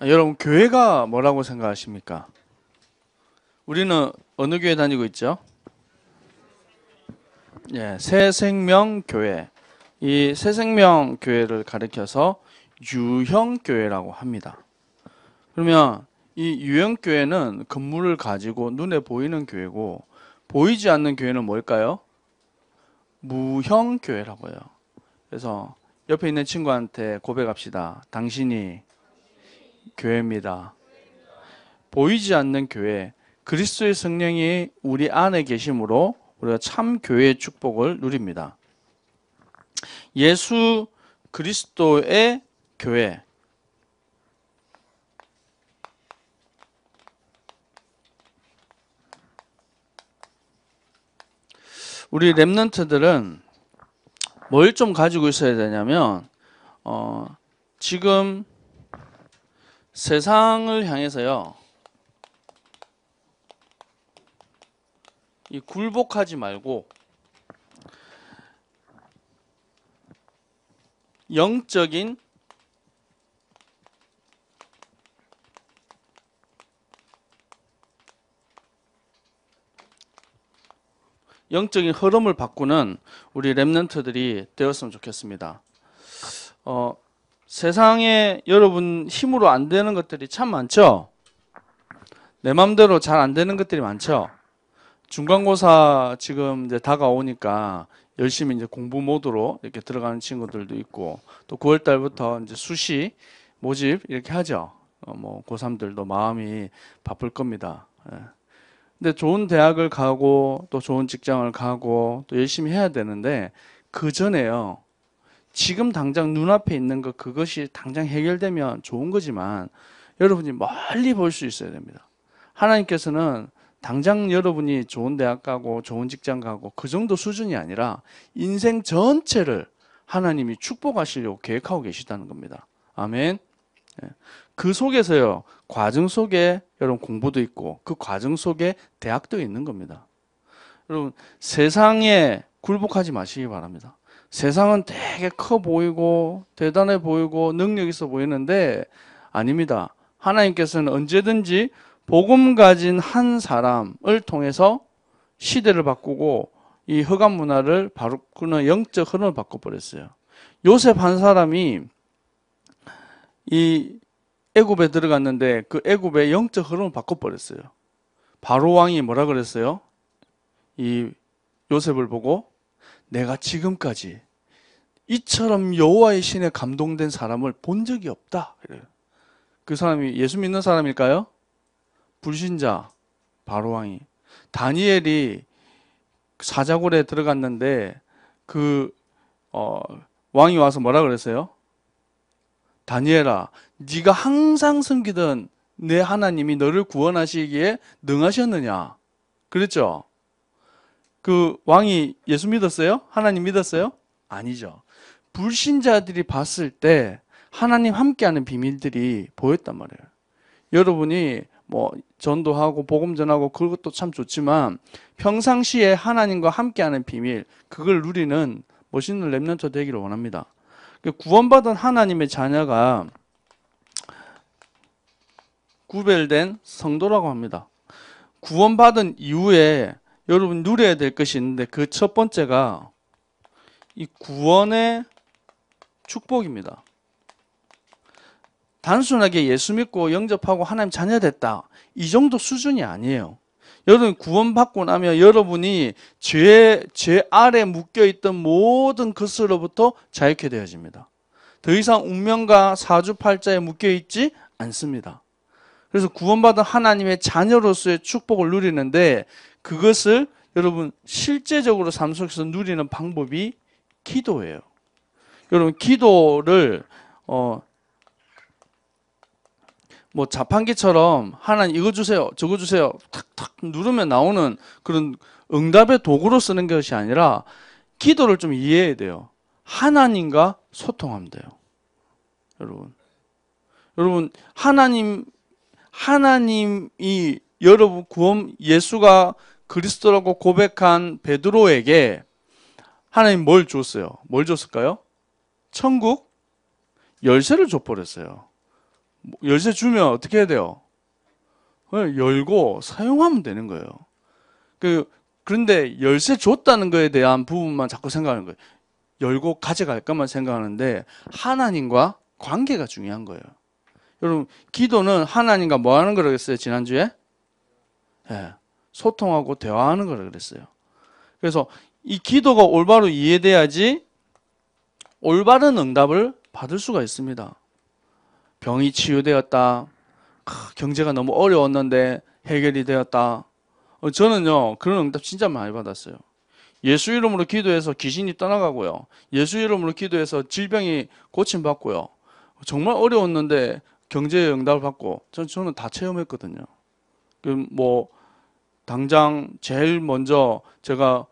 여러분, 교회가 뭐라고 생각하십니까? 우리는 어느 교회 다니고 있죠? 예, 새생명교회. 이 새생명교회를 가리켜서 유형교회라고 합니다. 그러면 이 유형교회는 건물을 가지고 눈에 보이는 교회고, 보이지 않는 교회는 뭘까요? 무형교회라고 해요. 그래서 옆에 있는 친구한테 고백합시다. 당신이 교회입니다. 보이지 않는 교회, 그리스도의 성령이 우리 안에 계심으로 우리가 참 교회의 축복을 누립니다. 예수 그리스도의 교회. 우리 랩런트들은 뭘 좀 가지고 있어야 되냐면 지금 세상을 향해서요, 이 굴복하지 말고 영적인 흐름을 바꾸는 우리 랩런트들이 되었으면 좋겠습니다. 세상에 여러분 힘으로 안 되는 것들이 참 많죠? 내 맘대로 잘 안 되는 것들이 많죠? 중간고사 지금 이제 다가오니까 열심히 이제 공부 모드로 이렇게 들어가는 친구들도 있고, 또 9월 달부터 이제 수시 모집 이렇게 하죠. 뭐 고3들도 마음이 바쁠 겁니다. 예. 근데 좋은 대학을 가고 또 좋은 직장을 가고 또 열심히 해야 되는데, 그 전에요, 지금 당장 눈앞에 있는 것, 그것이 당장 해결되면 좋은 거지만 여러분이 멀리 볼 수 있어야 됩니다. 하나님께서는 당장 여러분이 좋은 대학 가고 좋은 직장 가고 그 정도 수준이 아니라 인생 전체를 하나님이 축복하시려고 계획하고 계시다는 겁니다. 아멘. 그 속에서요, 과정 속에 여러분 공부도 있고 그 과정 속에 대학도 있는 겁니다. 여러분, 세상에 굴복하지 마시기 바랍니다. 세상은 되게 커 보이고 대단해 보이고 능력 있어 보이는데 아닙니다. 하나님께서는 언제든지 복음 가진 한 사람을 통해서 시대를 바꾸고 이 흑암 문화를 바꾸는 영적 흐름을 바꿔버렸어요. 요셉 한 사람이 이 애굽에 들어갔는데 그 애굽의 영적 흐름을 바꿔버렸어요. 바로 왕이 뭐라 그랬어요? 이 요셉을 보고 내가 지금까지 이처럼 여호와의 신에 감동된 사람을 본 적이 없다. 그 사람이 예수 믿는 사람일까요? 불신자 바로왕이. 다니엘이 사자굴에 들어갔는데 그 왕이 와서 뭐라 그랬어요? 다니엘아, 네가 항상 섬기던 내 하나님이 너를 구원하시기에 능하셨느냐? 그랬죠? 그 왕이 예수 믿었어요? 하나님 믿었어요? 아니죠. 불신자들이 봤을 때 하나님 함께하는 비밀들이 보였단 말이에요. 여러분이 뭐 전도하고 복음 전하고 그것도 참 좋지만 평상시에 하나님과 함께하는 비밀, 그걸 누리는 멋있는 렘넌트 되기를 원합니다. 구원받은 하나님의 자녀가 구별된 성도라고 합니다. 구원받은 이후에 여러분 누려야 될 것이 있는데, 그 첫 번째가 이 구원의 축복입니다. 단순하게 예수 믿고 영접하고 하나님 자녀 됐다, 이 정도 수준이 아니에요. 여러분 구원받고 나면 여러분이 죄 아래 묶여있던 모든 것으로부터 자유케 되어집니다. 더 이상 운명과 사주팔자에 묶여있지 않습니다. 그래서 구원받은 하나님의 자녀로서의 축복을 누리는데, 그것을 여러분 실제적으로 삶 속에서 누리는 방법이 기도예요. 여러분 기도를 뭐 자판기처럼 하나님 이거 주세요 저거 주세요 탁탁 누르면 나오는 그런 응답의 도구로 쓰는 것이 아니라, 기도를 좀 이해해야 돼요. 하나님과 소통하면 돼요. 여러분 하나님이 여러분 구원, 예수가 그리스도라고 고백한 베드로에게 하나님 뭘 줬어요? 뭘 줬을까요? 천국 열쇠를 줘버렸어요. 열쇠 주면 어떻게 해야 돼요? 열고 사용하면 되는 거예요. 그런데 열쇠 줬다는 거에 대한 부분만 자꾸 생각하는 거예요. 열고 가져갈까만 생각하는데 하나님과 관계가 중요한 거예요. 여러분, 기도는 하나님과 뭐 하는 거라고 했어요? 지난주에? 예, 소통하고 대화하는 거라 그랬어요. 그래서 이 기도가 올바로 이해돼야지 올바른 응답을 받을 수가 있습니다. 병이 치유되었다. 경제가 너무 어려웠는데 해결이 되었다. 저는요, 그런 응답 진짜 많이 받았어요. 예수 이름으로 기도해서 귀신이 떠나가고요. 예수 이름으로 기도해서 질병이 고침받고요. 정말 어려웠는데 경제의 응답을 받고 저는 다 체험했거든요. 당장 제일 먼저 제가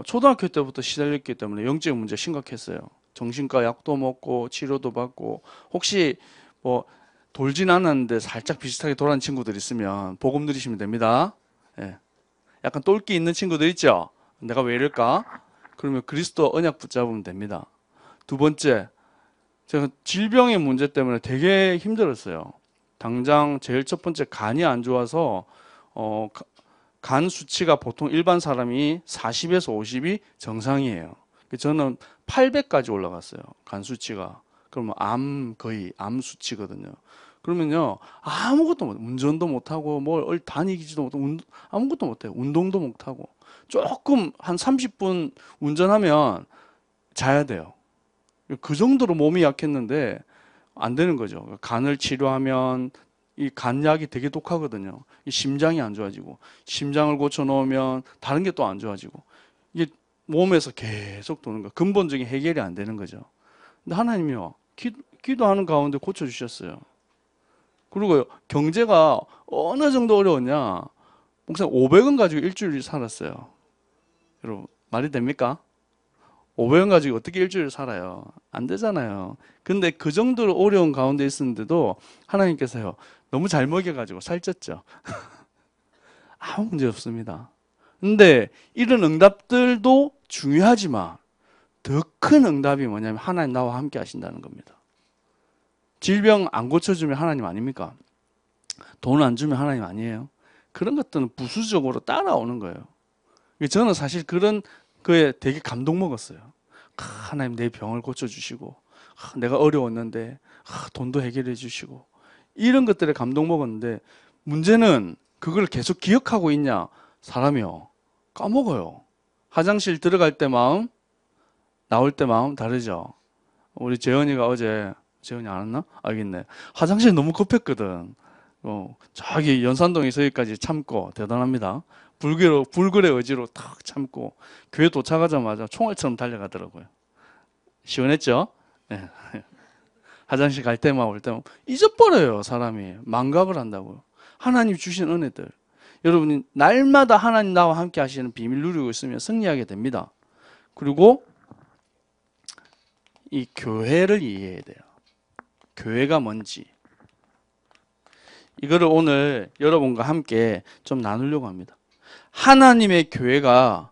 초등학교 때부터 시달렸기 때문에 영적 문제 심각했어요. 정신과 약도 먹고 치료도 받고 혹시 돌진 않았는데 살짝 비슷하게 돌아온 친구들 있으면 복음 들이시면 됩니다. 예. 약간 똘끼 있는 친구들 있죠? 내가 왜 이럴까? 그러면 그리스도 언약 붙잡으면 됩니다. 두 번째, 제가 질병의 문제 때문에 되게 힘들었어요. 당장 제일 첫 번째 간이 안 좋아서 간 수치가 보통 일반 사람이 40에서 50이 정상이에요. 저는 800까지 올라갔어요. 간 수치가. 그러면 거의 암 수치거든요. 그러면요, 아무것도 못, 운전도 못하고, 뭘 다니지도 못하고, 아무것도 못해요. 운동도 못하고. 조금 한 30분 운전하면 자야 돼요. 그 정도로 몸이 약했는데, 안 되는 거죠. 간을 치료하면, 이 간약이 되게 독하거든요. 이 심장이 안 좋아지고, 심장을 고쳐놓으면 다른 게 또 안 좋아지고, 이게 몸에서 계속 도는 거예요. 근본적인 해결이 안 되는 거죠. 근데 하나님이요, 기도하는 가운데 고쳐주셨어요. 그리고 경제가 어느 정도 어려웠냐? 목사님 500원 가지고 일주일 살았어요. 여러분 말이 됩니까? 500원 가지고 어떻게 일주일 살아요? 안 되잖아요. 근데 그 정도로 어려운 가운데 있었는데도 하나님께서요 너무 잘 먹여가지고 살쪘죠. 아무 문제 없습니다. 근데 이런 응답들도 중요하지만 더 큰 응답이 뭐냐면 하나님 나와 함께 하신다는 겁니다. 질병 안 고쳐주면 하나님 아닙니까? 돈 안 주면 하나님 아니에요? 그런 것들은 부수적으로 따라오는 거예요. 저는 사실 그런 거에 되게 감동 먹었어요. 하나님 내 병을 고쳐주시고 내가 어려웠는데 돈도 해결해 주시고 이런 것들에 감동 먹었는데 문제는 그걸 계속 기억하고 있냐? 사람이요. 까먹어요. 화장실 들어갈 때 마음, 나올 때 마음 다르죠. 우리 재현이가 어제 재현이 안 왔나? 알겠네. 화장실 너무 급했거든. 저기 연산동에서 여기까지 참고 대단합니다. 불굴의 의지로 탁 참고 교회 도착하자마자 총알처럼 달려가더라고요. 시원했죠? 네. 화장실 갈 때만 올 때만 잊어버려요. 사람이 망각을 한다고요. 하나님 주신 은혜들. 여러분이 날마다 하나님 나와 함께 하시는 비밀 누리고 있으면 승리하게 됩니다. 그리고 이 교회를 이해해야 돼요. 교회가 뭔지. 이거를 오늘 여러분과 함께 좀 나누려고 합니다. 하나님의 교회가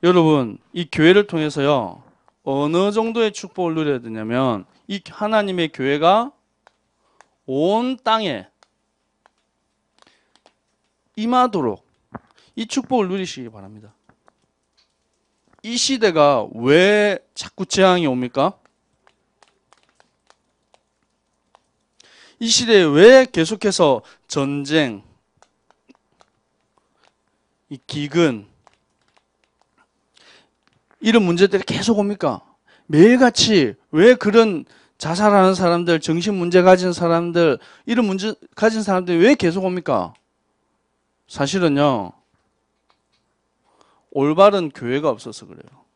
여러분 이 교회를 통해서요 어느 정도의 축복을 누려야 되냐면 이 하나님의 교회가 온 땅에 임하도록 이 축복을 누리시기 바랍니다. 이 시대가 왜 자꾸 재앙이 옵니까? 이 시대에 왜 계속해서 전쟁, 이 기근, 이런 문제들이 계속 옵니까? 매일같이 왜 그런 자살하는 사람들, 정신 문제 가진 사람들, 이런 문제 가진 사람들이 왜 계속 옵니까? 사실은요, 올바른 교회가 없어서 그래요.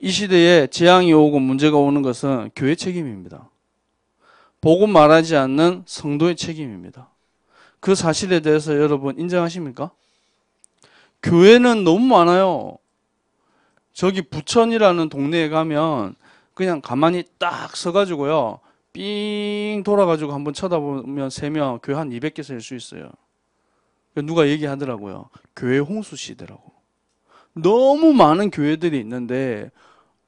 이 시대에 재앙이 오고 문제가 오는 것은 교회 책임입니다. 복음 말하지 않는 성도의 책임입니다. 그 사실에 대해서 여러분 인정하십니까? 교회는 너무 많아요. 저기 부천이라는 동네에 가면 그냥 가만히 딱 서가지고요. 삥 돌아가지고 한번 쳐다보면 세면 교회 한 200개 셀 수 있어요. 누가 얘기하더라고요. 교회 홍수 시대라고. 너무 많은 교회들이 있는데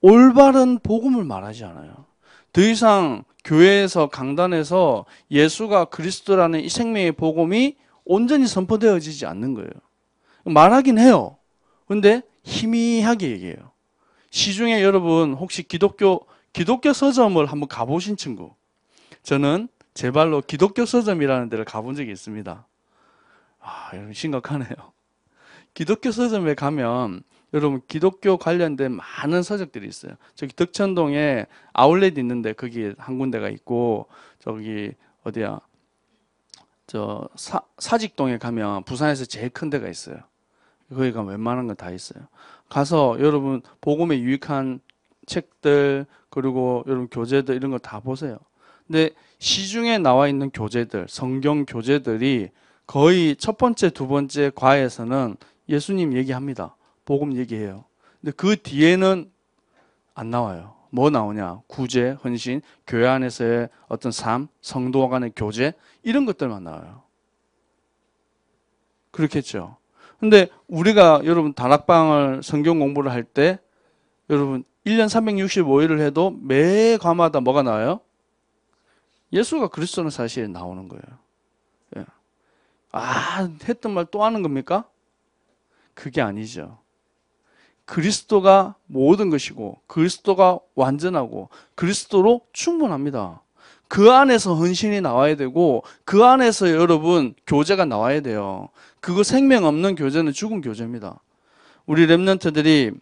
올바른 복음을 말하지 않아요. 더 이상 교회에서 강단에서 예수가 그리스도라는 이 생명의 복음이 온전히 선포되어지지 않는 거예요. 말하긴 해요. 근데 희미하게 얘기해요. 시중에 여러분 혹시 기독교 서점을 한번 가보신 친구? 저는 제 발로 기독교 서점이라는 데를 가본 적이 있습니다. 여러분 심각하네요. 기독교 서점에 가면 여러분 기독교 관련된 많은 서적들이 있어요. 저기 덕천동에 아울렛 있는데 거기 한 군데가 있고, 저기 어디야, 저 사직동에 가면 부산에서 제일 큰 데가 있어요. 거기 가면 웬만한 건 다 있어요. 가서 여러분 복음에 유익한 책들, 그리고 여러분 교재들 이런 거 다 보세요. 근데 시중에 나와 있는 교재들, 성경 교재들이 거의 첫 번째, 두 번째 과에서는 예수님 얘기합니다. 복음 얘기해요. 근데 그 뒤에는 안 나와요. 뭐 나오냐? 구제, 헌신, 교회 안에서의 어떤 삶, 성도와 간의 교제, 이런 것들만 나와요. 그렇겠죠. 근데 우리가 여러분 다락방을 성경 공부를 할 때 여러분 1년 365일을 해도 매 과마다 뭐가 나와요? 예수가 그리스도는 사실에 나오는 거예요. 예. 했던 말 또 하는 겁니까? 그게 아니죠. 그리스도가 모든 것이고 그리스도가 완전하고 그리스도로 충분합니다. 그 안에서 헌신이 나와야 되고 그 안에서 여러분 교제가 나와야 돼요. 그거 생명 없는 교제는 죽은 교제입니다. 우리 렘넌트들이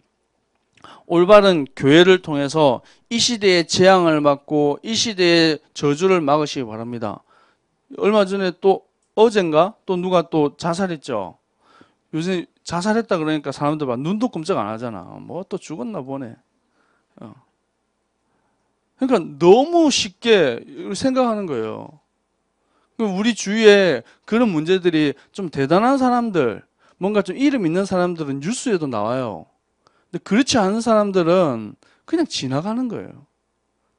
올바른 교회를 통해서 이 시대의 재앙을 막고 이 시대의 저주를 막으시기 바랍니다. 얼마 전에 또 어젠가 또 누가 또 자살했죠. 요새 자살했다 그러니까 사람들 막 눈도 끔찍 안 하잖아. 뭐 또 죽었나 보네. 그러니까 너무 쉽게 생각하는 거예요. 우리 주위에 그런 문제들이 좀 대단한 사람들, 뭔가 좀 이름 있는 사람들은 뉴스에도 나와요. 근데 그렇지 않은 사람들은 그냥 지나가는 거예요.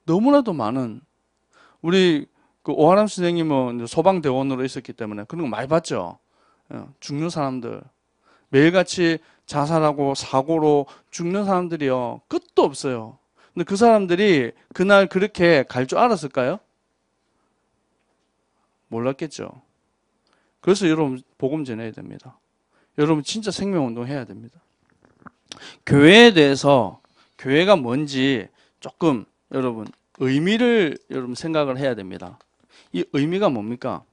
너무나도 많은. 우리 그 오하람 선생님은 소방대원으로 있었기 때문에 그런 거 많이 봤죠. 죽는 사람들. 매일같이 자살하고 사고로 죽는 사람들이요. 끝도 없어요. 근데 그 사람들이 그날 그렇게 갈 줄 알았을까요? 몰랐겠죠. 그래서 여러분 복음 전해야 됩니다. 여러분 진짜 생명운동 해야 됩니다. 교회에 대해서 교회가 뭔지 조금 여러분 의미를 여러분 생각을 해야 됩니다. 이 의미가 뭡니까?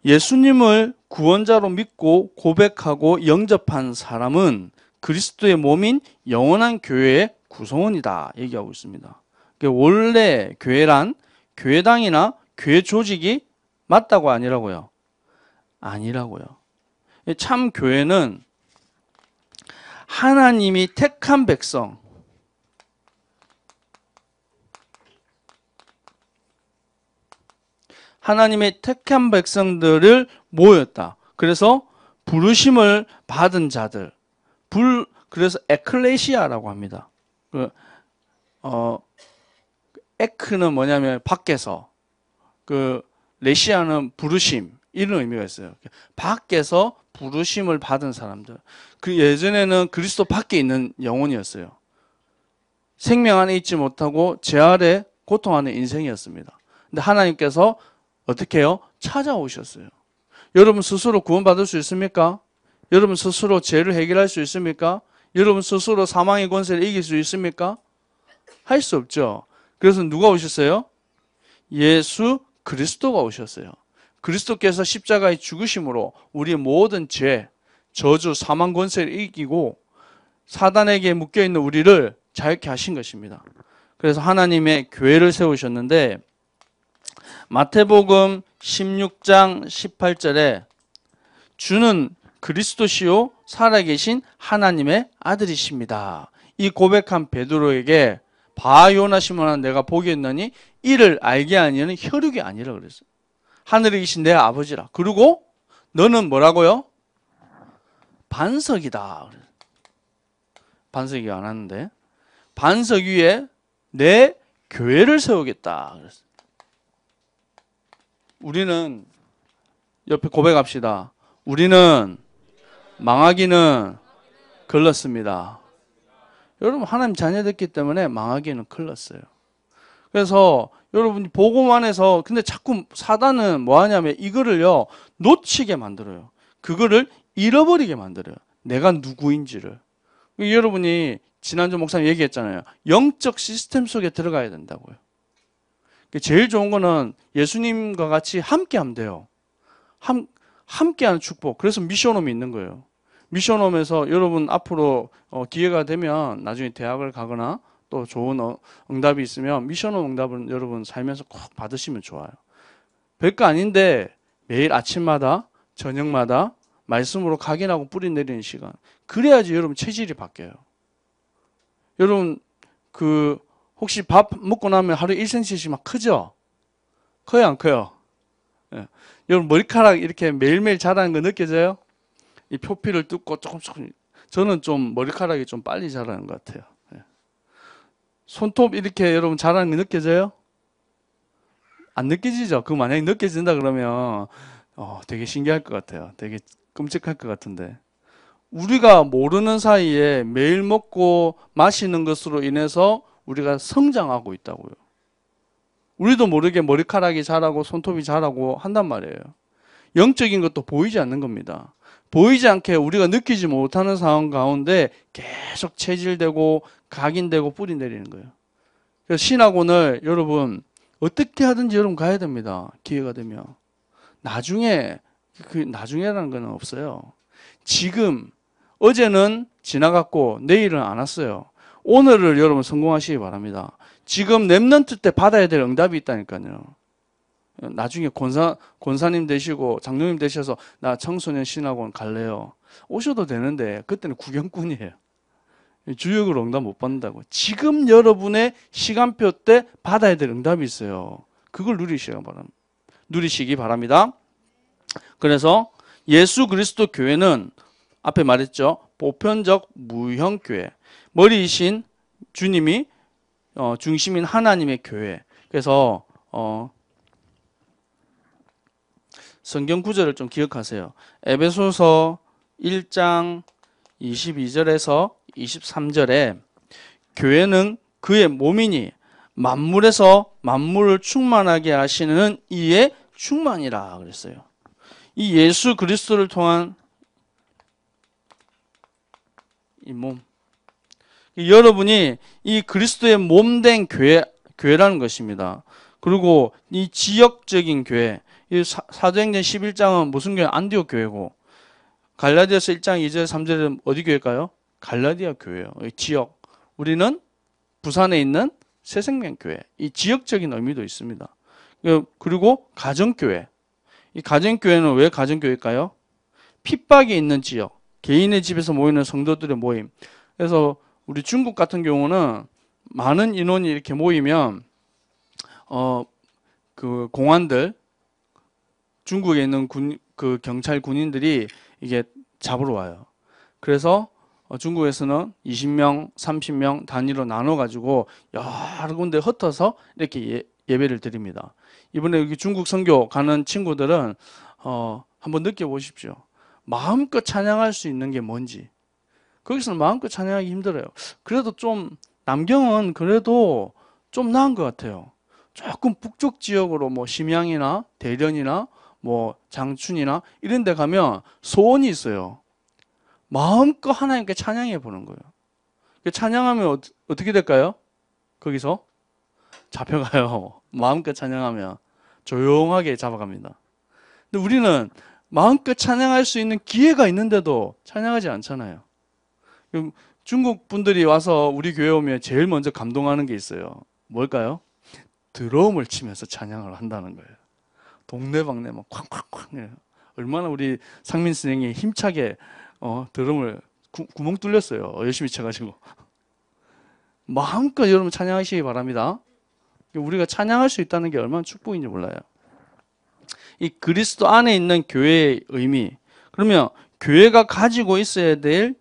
예수님을 구원자로 믿고 고백하고 영접한 사람은 그리스도의 몸인 영원한 교회의 구성원이다 얘기하고 있습니다. 원래 교회란 교회당이나 교회 조직이 맞다고 아니라고요? 아니라고요. 참 교회는 하나님이 택한 백성, 하나님의 택한 백성들을 모였다. 그래서 부르심을 받은 자들, 그래서 에클레시아라고 합니다. 에크는 뭐냐면 밖에서, 레시아는 부르심, 이런 의미가 있어요. 밖에서 부르심을 받은 사람들. 그 예전에는 그리스도 밖에 있는 영혼이었어요. 생명 안에 있지 못하고 죄 아래 고통하는 인생이었습니다. 근데 하나님께서 어떻게 해요? 찾아오셨어요. 여러분 스스로 구원받을 수 있습니까? 여러분 스스로 죄를 해결할 수 있습니까? 여러분 스스로 사망의 권세를 이길 수 있습니까? 할 수 없죠. 그래서 누가 오셨어요? 예수 그리스도가 오셨어요. 그리스도께서 십자가의 죽으심으로 우리의 모든 죄, 저주, 사망 권세를 이기고 사단에게 묶여있는 우리를 자유케 하신 것입니다. 그래서 하나님의 교회를 세우셨는데 마태복음 16장 18절에 주는 그리스도시요 살아계신 하나님의 아들이십니다. 이 고백한 베드로에게 바요나 시몬아 내가 복이 있느니 이를 알게 하니는 혈육이 아니라 그랬어요. 하늘에 계신 내 아버지라. 그리고 너는 뭐라고요? 반석이다. 반석이 안 하는데 반석 위에 내 교회를 세우겠다. 그랬어요. 우리는 옆에 고백합시다. 우리는 망하기는 걸렀습니다. 여러분 하나님 자녀됐기 때문에 망하기에는 큰일 났어요. 그래서 여러분이 보고만 해서 근데 자꾸 사단은 뭐 하냐면 이거를요 놓치게 만들어요. 그거를 잃어버리게 만들어요. 내가 누구인지를. 여러분이 지난주 목사님 얘기했잖아요. 영적 시스템 속에 들어가야 된다고요. 제일 좋은 거는 예수님과 같이 함께 하면 돼요. 함께하는 축복. 그래서 미션홈이 있는 거예요. 미션홈에서 여러분 앞으로 기회가 되면 나중에 대학을 가거나 또 좋은 응답이 있으면 미션홈 응답은 여러분 살면서 꼭 받으시면 좋아요. 별거 아닌데 매일 아침마다 저녁마다 말씀으로 각인하고 뿌리 내리는 시간. 그래야지 여러분 체질이 바뀌어요. 여러분 혹시 밥 먹고 나면 하루에 1cm씩 막 크죠? 커요 안 커요? 예. 여러분 머리카락 이렇게 매일매일 자라는 거 느껴져요? 이 표피를 뜯고 조금 저는 좀 머리카락이 좀 빨리 자라는 것 같아요. 예. 손톱 이렇게 여러분 자라는 거 느껴져요? 안 느껴지죠? 그거 만약에 느껴진다 그러면 되게 신기할 것 같아요. 되게 끔찍할 것 같은데 우리가 모르는 사이에 매일 먹고 마시는 것으로 인해서 우리가 성장하고 있다고요. 우리도 모르게 머리카락이 자라고 손톱이 자라고 한단 말이에요. 영적인 것도 보이지 않는 겁니다. 보이지 않게 우리가 느끼지 못하는 상황 가운데 계속 체질되고 각인되고 뿌리 내리는 거예요. 그래서 신학원을 여러분 어떻게 하든지 여러분 가야 됩니다. 기회가 되면. 나중에라는 건 없어요. 지금 어제는 지나갔고 내일은 안 왔어요. 오늘을 여러분 성공하시기 바랍니다. 지금 랩런트 때 받아야 될 응답이 있다니까요. 나중에 권사님 되시고 장로님 되셔서 나 청소년 신학원 갈래요. 오셔도 되는데 그때는 구경꾼이에요. 주역으로 응답 못 받는다고. 지금 여러분의 시간표 때 받아야 될 응답이 있어요. 그걸 누리시기 바랍니다. 그래서 예수 그리스도 교회는 앞에 말했죠. 보편적 무형교회. 머리이신 주님이 중심인 하나님의 교회. 그래서 성경 구절을 좀 기억하세요. 에베소서 1장 22절에서 23절에 교회는 그의 몸이니 만물에서 만물을 충만하게 하시는 이의 충만이라 그랬어요. 이 예수 그리스도를 통한 이 몸. 여러분이 이 그리스도의 몸된 교회라는 것입니다. 그리고 이 지역적인 교회, 이 사도행전 11장은 무슨 교회? 안디옥 교회고, 갈라디아서 1장 2절 3절은 어디 교회일까요? 갈라디아 교회예요. 지역. 우리는 부산에 있는 새생명교회. 이 지역적인 의미도 있습니다. 그리고 가정교회. 이 가정교회는 왜 가정교회일까요? 핍박이 있는 지역. 개인의 집에서 모이는 성도들의 모임. 그래서 우리 중국 같은 경우는 많은 인원이 이렇게 모이면 그 공안들, 중국에 있는 경찰 군인들이 이게 잡으러 와요. 그래서 중국에서는 20명, 30명 단위로 나눠가지고 여러 군데 흩어서 이렇게 예배를 드립니다. 이번에 여기 중국 선교 가는 친구들은 한번 느껴보십시오. 마음껏 찬양할 수 있는 게 뭔지. 거기서는 마음껏 찬양하기 힘들어요. 그래도 좀 남경은 그래도 좀 나은 것 같아요. 조금 북쪽 지역으로 뭐 심양이나 대련이나 뭐 장춘이나 이런 데 가면 소원이 있어요. 마음껏 하나님께 찬양해 보는 거예요. 찬양하면 어떻게 될까요? 거기서 잡혀가요. 마음껏 찬양하면 조용하게 잡아갑니다. 근데 우리는 마음껏 찬양할 수 있는 기회가 있는데도 찬양하지 않잖아요. 중국 분들이 와서 우리 교회 오면 제일 먼저 감동하는 게 있어요. 뭘까요? 드럼을 치면서 찬양을 한다는 거예요. 동네방네 막 쾅쾅쾅. 얼마나 우리 상민 선생님이 힘차게 드럼을 구멍 뚫렸어요. 열심히 쳐가지고. 마음껏 여러분 찬양하시기 바랍니다. 우리가 찬양할 수 있다는 게 얼마나 축복인지 몰라요. 이 그리스도 안에 있는 교회의 의미. 그러면 교회가 가지고 있어야 될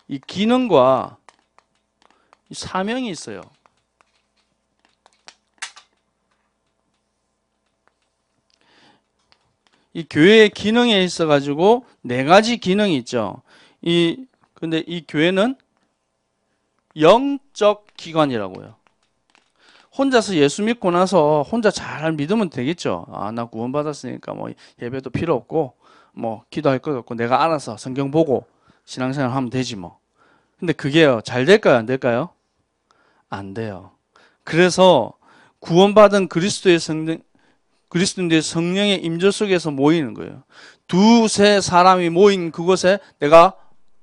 이 기능과 이 사명이 있어요. 이 교회의 기능에 있어 가지고 네 가지 기능이 있죠. 근데 이 교회는 영적 기관이라고요. 혼자서 예수 믿고 나서 혼자 잘 믿으면 되겠죠. 아, 나 구원받았으니까 뭐 예배도 필요 없고 뭐 기도할 것 없고 내가 알아서 성경 보고 신앙생활 하면 되지 뭐. 근데 그게요, 잘 될까요? 안 될까요? 안 돼요. 그래서 구원받은 그리스도인들의 성령의 임재 속에서 모이는 거예요. 두세 사람이 모인 그곳에 내가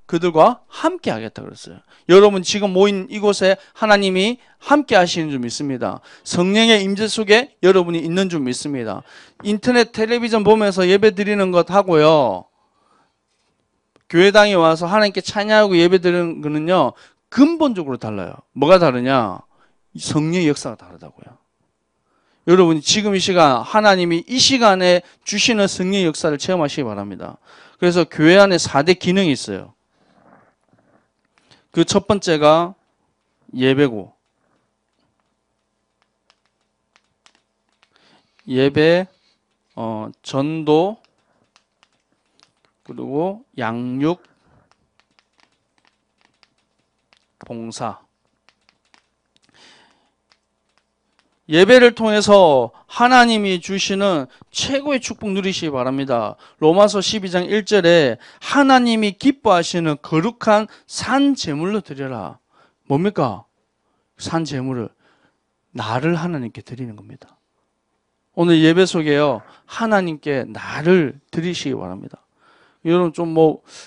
그들과 함께 하겠다 그랬어요. 여러분 지금 모인 이곳에 하나님이 함께 하시는 줄 믿습니다. 성령의 임재 속에 여러분이 있는 줄 믿습니다. 인터넷 텔레비전 보면서 예배 드리는 것 하고요, 교회당에 와서 하나님께 찬양하고 예배 드리는 거는요 근본적으로 달라요. 뭐가 다르냐? 성령의 역사가 다르다고요. 여러분이 지금 이 시간 하나님이 이 시간에 주시는 성령의 역사를 체험하시기 바랍니다. 그래서 교회 안에 4대 기능이 있어요. 그 첫 번째가 예배고, 예배, 전도, 그리고 양육, 봉사. 예배를 통해서 하나님이 주시는 최고의 축복 누리시기 바랍니다. 로마서 12장 1절에 하나님이 기뻐하시는 거룩한 산 제물로 드려라. 뭡니까? 산 제물을 나를 하나님께 드리는 겁니다. 오늘 예배 속에요, 하나님께 나를 드리시기 바랍니다. 여러분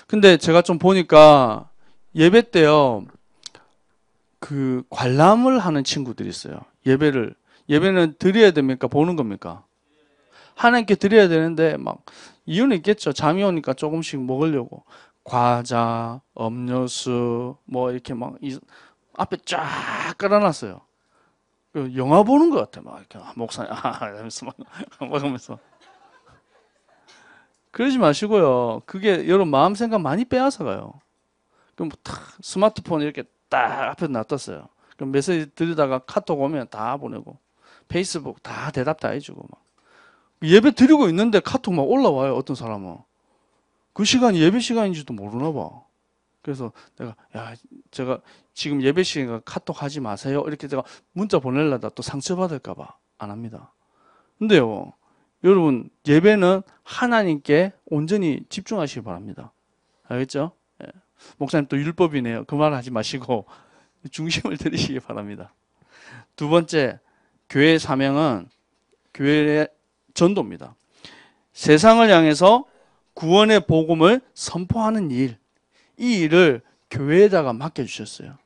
근데 제가 좀 보니까 예배 때요, 그 관람을 하는 친구들이 있어요. 예배는 드려야 됩니까? 보는 겁니까? 하나님께 드려야 되는데 막 이유는 있겠죠. 잠이 오니까 조금씩 먹으려고 과자, 음료수 뭐 이렇게 막 앞에 쫙 깔아놨어요. 영화 보는 것 같아. 막 이렇게 목사님 이러면서 막 먹으면서. 그러지 마시고요. 그게 여러분 마음 생각 많이 빼앗아 가요. 그럼 탁 스마트폰 이렇게 딱 앞에 놔뒀어요. 그럼 메시지 드리다가 카톡 오면 다 보내고 페이스북 다 대답 다 해주고 막. 예배 드리고 있는데 카톡 막 올라와요. 어떤 사람은 그 시간이 예배 시간인지도 모르나 봐. 그래서 내가 제가 지금 예배 시간에 카톡 하지 마세요 이렇게 제가 문자 보내려다 또 상처받을까 봐 안 합니다. 근데요, 여러분 예배는 하나님께 온전히 집중하시기 바랍니다. 알겠죠? 예. 목사님 또 율법이네요. 그 말 하지 마시고 중심을 들이시기 바랍니다. 두 번째, 교회의 사명은 교회의 전도입니다. 세상을 향해서 구원의 복음을 선포하는 일, 이 일을 교회에다가 맡겨주셨어요.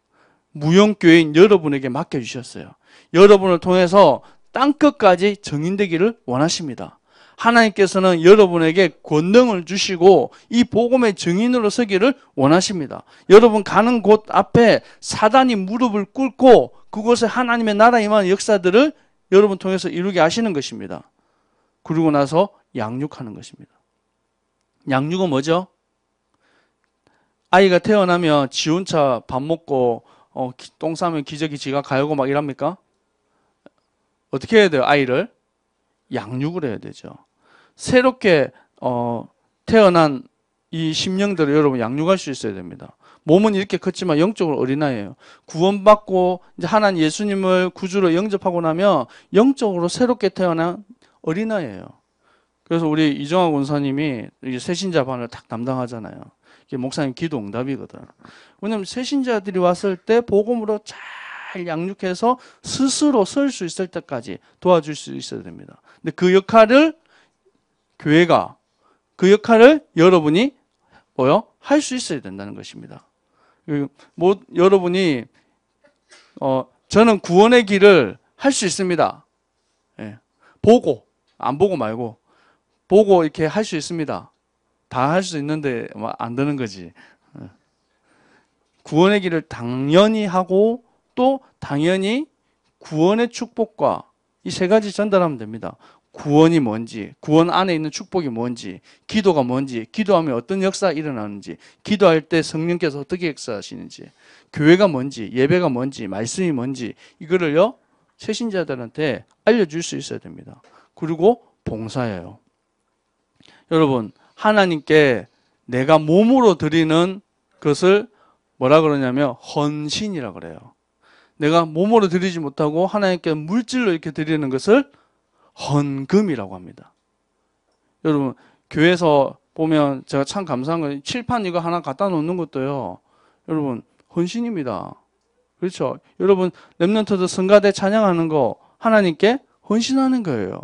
무용교회인 여러분에게 맡겨주셨어요. 여러분을 통해서 땅끝까지 정인되기를 원하십니다. 하나님께서는 여러분에게 권능을 주시고 이 복음의 증인으로 서기를 원하십니다. 여러분 가는 곳 앞에 사단이 무릎을 꿇고 그곳에 하나님의 나라 임하는 역사들을 여러분 통해서 이루게 하시는 것입니다. 그러고 나서 양육하는 것입니다. 양육은 뭐죠? 아이가 태어나면 지 혼자 밥 먹고 똥 싸면 기저귀 지가 갈고 막 이랍니까? 어떻게 해야 돼요? 아이를 양육을 해야 되죠. 새롭게 태어난 이 심령들을 여러분 양육할 수 있어야 됩니다. 몸은 이렇게 컸지만 영적으로 어린아이예요. 구원받고 이제 하나님 예수님을 구주로 영접하고 나면 영적으로 새롭게 태어난 어린아이예요. 그래서 우리 이정학 원사님이 새신자반을 딱 담당하잖아요. 이게 목사님 기도 응답이거든. 왜냐하면 새신자들이 왔을 때 복음으로 잘 양육해서 스스로 설 수 있을 때까지 도와줄 수 있어야 됩니다. 근데 그 역할을 교회가, 그 역할을 여러분이 할 수 있어야 된다는 것입니다. 여러분이 저는 구원의 길을 할 수 있습니다. 예. 보고, 안 보고 말고 보고 이렇게 할 수 있습니다. 다 할 수 있는데 안 되는 거지. 구원의 길을 당연히 하고 또 당연히 구원의 축복과 이 세 가지 전달하면 됩니다. 구원이 뭔지, 구원 안에 있는 축복이 뭔지, 기도가 뭔지, 기도하면 어떤 역사가 일어나는지, 기도할 때 성령께서 어떻게 역사하시는지, 교회가 뭔지, 예배가 뭔지, 말씀이 뭔지 이거를요 새신자들한테 알려줄 수 있어야 됩니다. 그리고 봉사예요. 여러분 하나님께 내가 몸으로 드리는 것을 뭐라 그러냐면 헌신이라 그래요. 내가 몸으로 드리지 못하고 하나님께 물질로 이렇게 드리는 것을 헌금이라고 합니다. 여러분 교회에서 보면 제가 참 감사한 건 칠판 이거 하나 갖다 놓는 것도요. 여러분 헌신입니다. 그렇죠? 여러분 렘넌트들 성가대 찬양하는 거 하나님께 헌신하는 거예요.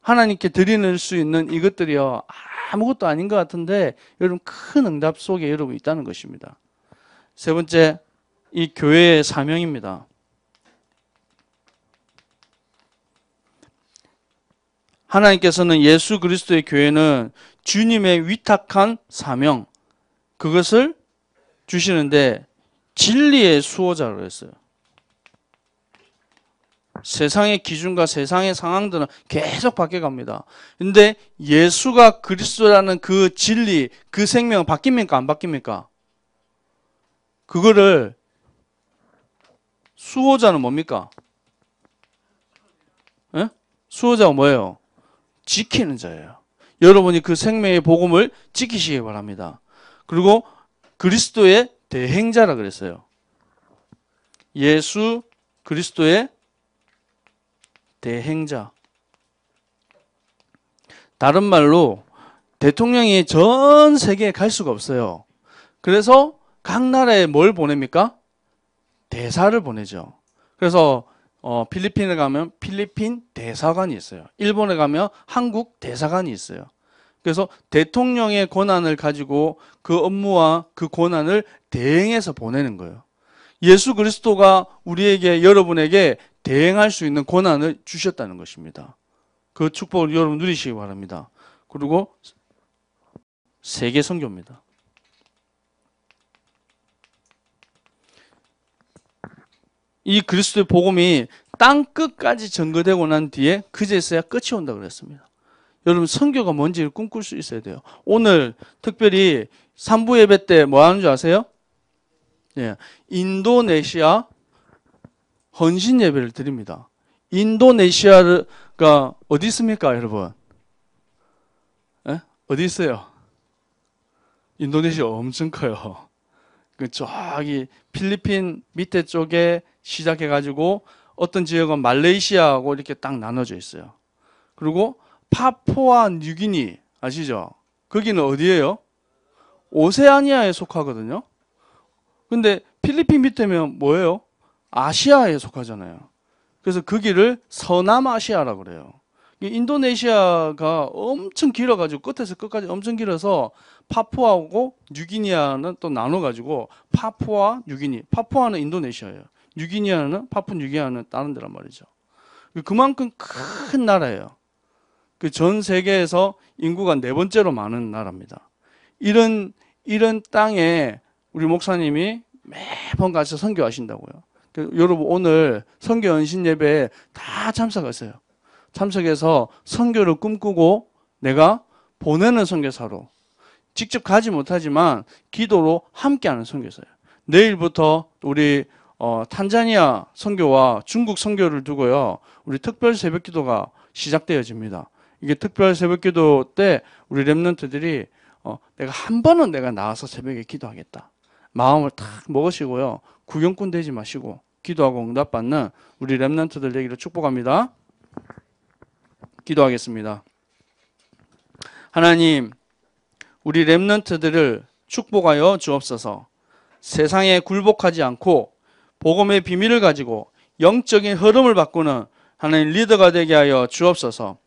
하나님께 드리는 수 있는 이것들이요. 아무것도 아닌 것 같은데 여러분 큰 응답 속에 여러분 있다는 것입니다. 세 번째, 이 교회의 사명입니다. 하나님께서는 예수 그리스도의 교회는 주님의 위탁한 사명, 그것을 주시는데 진리의 수호자로 했어요. 세상의 기준과 세상의 상황들은 계속 바뀌어갑니다. 근데 예수가 그리스도라는 그 진리, 그 생명은 바뀝니까? 안 바뀝니까? 그거를 수호자는 뭡니까? 예? 수호자가 뭐예요? 지키는 자예요. 여러분이 그 생명의 복음을 지키시기 바랍니다. 그리고 그리스도의 대행자라 그랬어요. 예수 그리스도의 대행자. 다른 말로 대통령이 전 세계에 갈 수가 없어요. 그래서 각 나라에 뭘 보냅니까? 대사를 보내죠. 그래서 필리핀에 가면 필리핀 대사관이 있어요. 일본에 가면 한국 대사관이 있어요. 그래서 대통령의 권한을 가지고 그 업무와 그 권한을 대행해서 보내는 거예요. 예수 그리스도가 우리에게, 여러분에게 대행할 수 있는 권한을 주셨다는 것입니다. 그 축복을 여러분 누리시기 바랍니다. 그리고 세계 선교입니다. 이 그리스도의 복음이 땅 끝까지 전거되고 난 뒤에 그제서야 끝이 온다고 그랬습니다. 여러분 선교가 뭔지를 꿈꿀 수 있어야 돼요. 오늘 특별히 3부 예배 때 뭐 하는 줄 아세요? 예, 인도네시아 헌신 예배를 드립니다. 인도네시아가 어디 있습니까, 여러분? 예? 어디 있어요? 인도네시아 엄청 커요. 그 저기 필리핀 밑에 쪽에 시작해가지고 어떤 지역은 말레이시아하고 이렇게 딱 나눠져 있어요. 그리고 파푸아 뉴기니 아시죠? 거기는 어디예요? 오세아니아에 속하거든요. 근데 필리핀 밑에면 뭐예요? 아시아에 속하잖아요. 그래서 거기를 서남아시아라고 그래요. 인도네시아가 엄청 길어가지고 끝에서 끝까지 엄청 길어서 파푸아하고 뉴기니아는 또 나눠가지고 파푸아 뉴기니, 파푸아는 인도네시아예요. 뉴기니아는 파푸뉴기니아는 다른 데란 말이죠. 그만큼 큰 나라예요. 그 전 세계에서 인구가 4번째로 많은 나라입니다. 이런 땅에 우리 목사님이 매번 가서 선교하신다고요. 여러분 오늘 선교 연신 예배에 다 참석하세요. 참석해서 선교를 꿈꾸고 내가 보내는 선교사로, 직접 가지 못하지만 기도로 함께하는 선교사예요. 내일부터 우리 탄자니아 선교와 중국 선교를 두고요, 우리 특별 새벽기도가 시작되어집니다. 이게 특별 새벽기도 때 우리 렘넌트들이 내가 한 번은 내가 나와서 새벽에 기도하겠다, 마음을 탁 먹으시고요, 구경꾼 되지 마시고 기도하고 응답받는 우리 렘넌트들 되기를 축복합니다. 기도하겠습니다. 하나님, 우리 렘넌트들을 축복하여 주옵소서. 세상에 굴복하지 않고 복음의 비밀을 가지고 영적인 흐름을 바꾸는 하나님 리더가 되게 하여 주옵소서.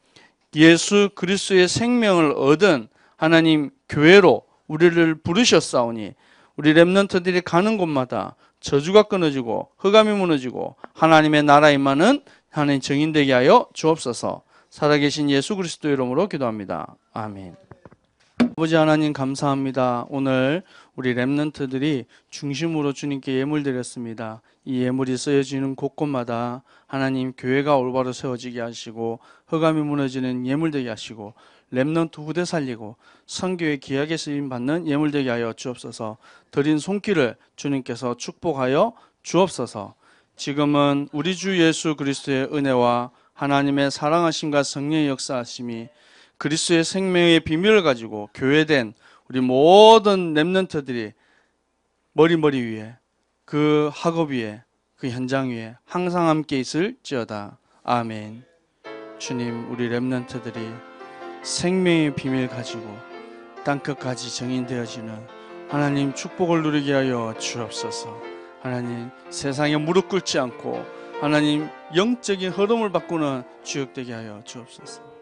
예수 그리스도의 생명을 얻은 하나님 교회로 우리를 부르셨사오니 우리 렘넌트들이 가는 곳마다 저주가 끊어지고 흑암이 무너지고 하나님의 나라 임하는 하나님 증인되게 하여 주옵소서. 살아계신 예수 그리스도 이름으로 기도합니다. 아멘. 아버지 하나님 감사합니다. 오늘 우리 렘넌트들이 중심으로 주님께 예물 드렸습니다. 이 예물이 쓰여지는 곳곳마다 하나님 교회가 올바로 세워지게 하시고 흑암이 무너지는 예물 되게 하시고 렘넌트 후대 살리고 선교의 기약에 쓰임 받는 예물 되게 하여 주옵소서. 드린 손길을 주님께서 축복하여 주옵소서. 지금은 우리 주 예수 그리스도의 은혜와 하나님의 사랑하심과 성령의 역사하심이 그리스도의 생명의 비밀을 가지고 교회된 우리 모든 렘넌트들이 머리 위에, 그 학업 위에, 그 현장 위에 항상 함께 있을지어다. 아멘. 주님, 우리 렘넌트들이 생명의 비밀 가지고 땅끝까지 정인되어지는 하나님 축복을 누리게 하여 주옵소서. 하나님, 세상에 무릎 꿇지 않고 하나님 영적인 흐름을 바꾸는 주역되게 하여 주옵소서.